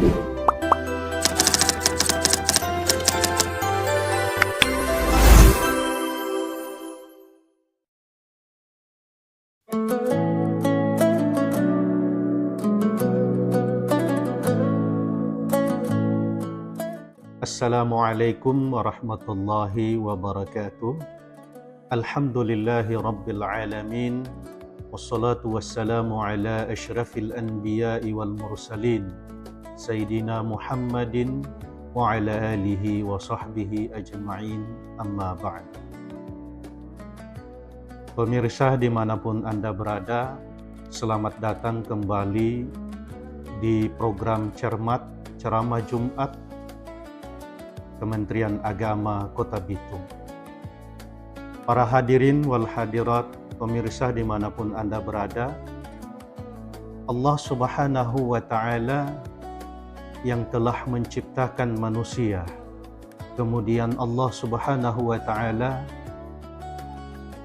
Assalamualaikum warahmatullahi wabarakatuh. Alhamdulillahi rabbil alamin. Wassalatu wassalamu ala asyrafil anbiya'i wal mursalin Sayyidina Muhammadin wa ala alihi wa sahbihi ajma'in, amma ba'd. Pemirsa dimanapun Anda berada, selamat datang kembali di program Cermat Ceramah Jumat Kementerian Agama Kota Bitung. Para hadirin wal hadirat, pemirsa dimanapun Anda berada, Allah Subhanahu wa Ta'ala yang telah menciptakan manusia, kemudian Allah Subhanahu wa Ta'ala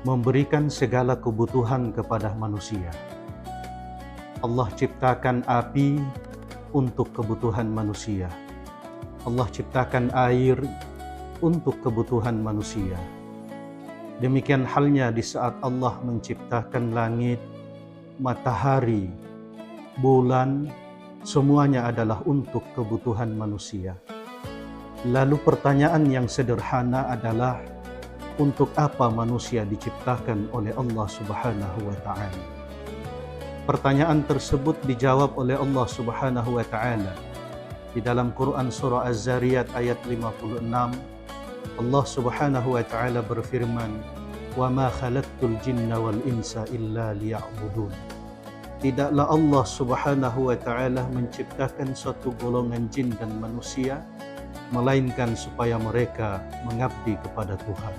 memberikan segala kebutuhan kepada manusia. Allah ciptakan api untuk kebutuhan manusia. Allah ciptakan air untuk kebutuhan manusia. Demikian halnya di saat Allah menciptakan langit, matahari, bulan, semuanya adalah untuk kebutuhan manusia. Lalu pertanyaan yang sederhana adalah, untuk apa manusia diciptakan oleh Allah Subhanahu wa Ta'ala? Pertanyaan tersebut dijawab oleh Allah Subhanahu wa Ta'ala di dalam Quran surah Az-Zariyat ayat 56. Allah Subhanahu wa Ta'ala berfirman, "Wa ma khalaqtul jinna wal insa illa liya'budun." Tidaklah Allah Subhanahu wa Ta'ala menciptakan suatu golongan jin dan manusia melainkan supaya mereka mengabdi kepada Tuhan.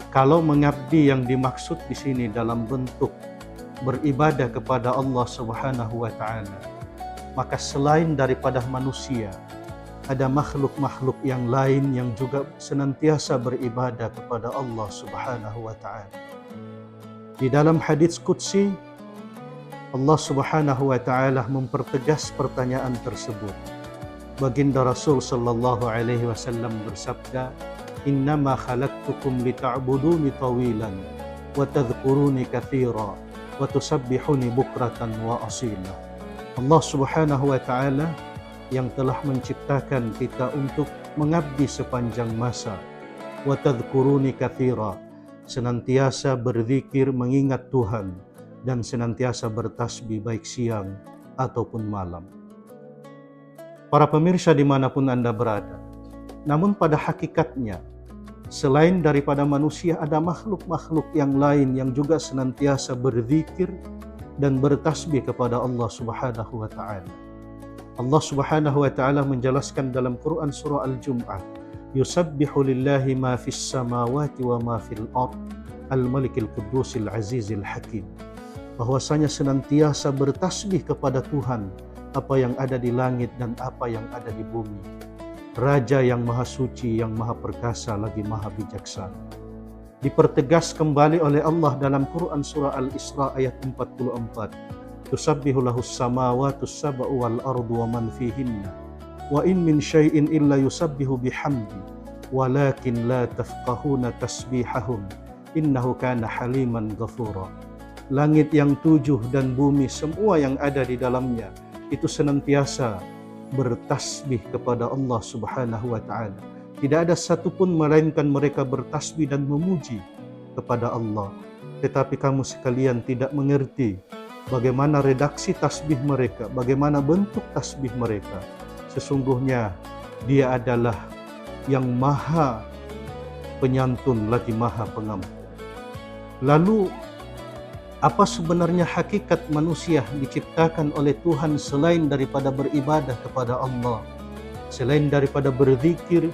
Kalau mengabdi yang dimaksud di sini dalam bentuk beribadah kepada Allah Subhanahu wa Ta'ala, maka selain daripada manusia, ada makhluk-makhluk yang lain yang juga senantiasa beribadah kepada Allah Subhanahu wa Ta'ala. Di dalam hadits qudsi, Allah Subhanahu wa Ta'ala mempertegas pertanyaan tersebut. Baginda Rasul sallallahu alaihi wasallam bersabda, "Innama khalaqtukum lita'buduni tawilan wa tadhkuruni katsira wa tusabbihuni bukratan wa asila." Allah Subhanahu wa Ta'ala yang telah menciptakan kita untuk mengabdi sepanjang masa. Wa tadhkuruni katsira, senantiasa berzikir mengingat Tuhan dan senantiasa bertasbih baik siang ataupun malam. Para pemirsa dimanapun Anda berada, namun pada hakikatnya selain daripada manusia ada makhluk-makhluk yang lain yang juga senantiasa berzikir dan bertasbih kepada Allah Subhanahu wa Ta'ala. Allah Subhanahu wa Ta'ala menjelaskan dalam Quran surah Al-Jum'ah, "Yusabbihu lillahi ma fis samawati wa ma fil ard, al-malikil qudusil azizil hakim." Bahwasanya senantiasa bertasbih kepada Tuhan apa yang ada di langit dan apa yang ada di bumi. Raja yang maha suci, yang maha perkasa, lagi maha bijaksana. Dipertegas kembali oleh Allah dalam Quran surah Al-Isra ayat 44. "Tusabbihu lahus samawati sab'u wal ardu wa man fihinna, wa in min syai'in illa yusabbihu bihamdi, walakin la tafqahuna tasbihahum, innahu kana haliman ghafura." Langit yang 7 dan bumi semua yang ada di dalamnya itu senantiasa bertasbih kepada Allah Subhanahu wa Ta'ala. Tidak ada satupun melainkan mereka bertasbih dan memuji kepada Allah. Tetapi kamu sekalian tidak mengerti bagaimana redaksi tasbih mereka, bagaimana bentuk tasbih mereka. Sesungguhnya Dia adalah yang maha penyantun lagi maha pengampun. Lalu, apa sebenarnya hakikat manusia diciptakan oleh Tuhan selain daripada beribadah kepada Allah, selain daripada berzikir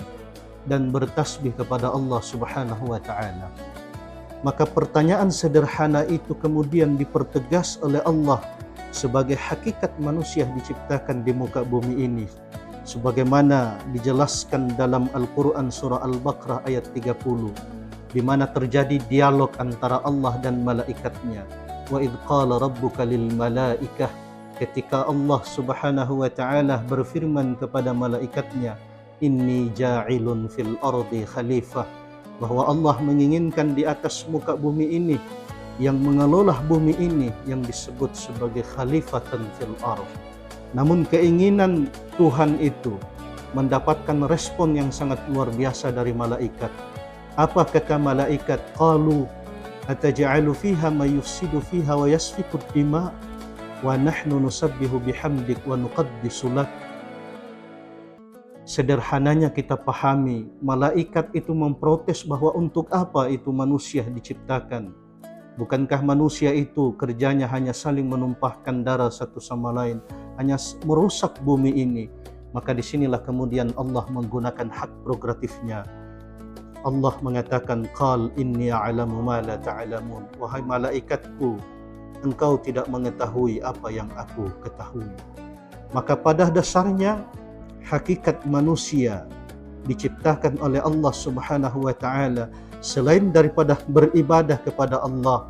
dan bertasbih kepada Allah Subhanahu wa Ta'ala? Maka pertanyaan sederhana itu kemudian dipertegas oleh Allah sebagai hakikat manusia diciptakan di muka bumi ini, sebagaimana dijelaskan dalam Al-Quran surah Al-Baqarah ayat 30, di mana terjadi dialog antara Allah dan malaikatnya. Wa idh qala rabbuka lil malaikah ketika Allah Subhanahu wa taala berfirman kepada malaikatnya, inni ja'ilun fil ardi khalifah, bahwa Allah menginginkan di atas muka bumi ini, yang mengelola bumi ini, yang disebut sebagai khalifatan fil ardh. Namun keinginan Tuhan itu mendapatkan respon yang sangat luar biasa dari malaikat. Apa kata malaikat? Qalu ataj'alu fiha may yufsidu fiha wa yasfiku dima wa nahnu nusabbihu bihamdik wa nuqaddisu lak. Sederhananya kita pahami, malaikat itu memprotes bahwa untuk apa itu manusia diciptakan? Bukankah manusia itu kerjanya hanya saling menumpahkan darah satu sama lain, hanya merusak bumi ini? Maka disinilah kemudian Allah menggunakan hak prerogatifnya. Allah mengatakan, qal inni a'lamu ma la ta'lamun, wahai malaikatku, engkau tidak mengetahui apa yang aku ketahui. Maka pada dasarnya hakikat manusia diciptakan oleh Allah Subhanahu wa taala selain daripada beribadah kepada Allah.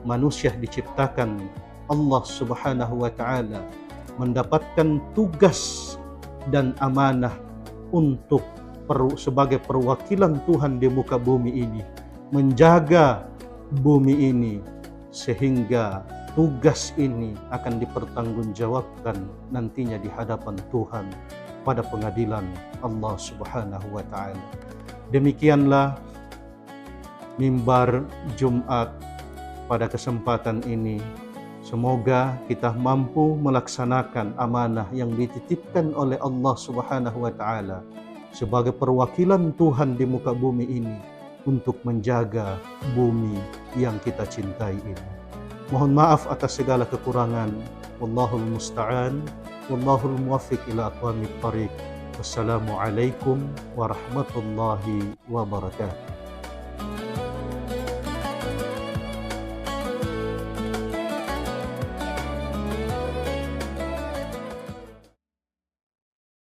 Manusia diciptakan Allah Subhanahu wa taala mendapatkan tugas dan amanah untuk sebagai perwakilan Tuhan di muka bumi ini, menjaga bumi ini, sehingga tugas ini akan dipertanggungjawabkan nantinya di hadapan Tuhan pada pengadilan Allah Subhanahu wa taala. Demikianlah mimbar Jumat pada kesempatan ini. Semoga kita mampu melaksanakan amanah yang dititipkan oleh Allah Subhanahu wa taala sebagai perwakilan Tuhan di muka bumi ini untuk menjaga bumi yang kita cintai ini. Mohon maaf atas segala kekurangan. Wallahul musta'an. Wallahul muwaffiq ila aqwamit thariq. Wassalamualaikum warahmatullahi wabarakatuh.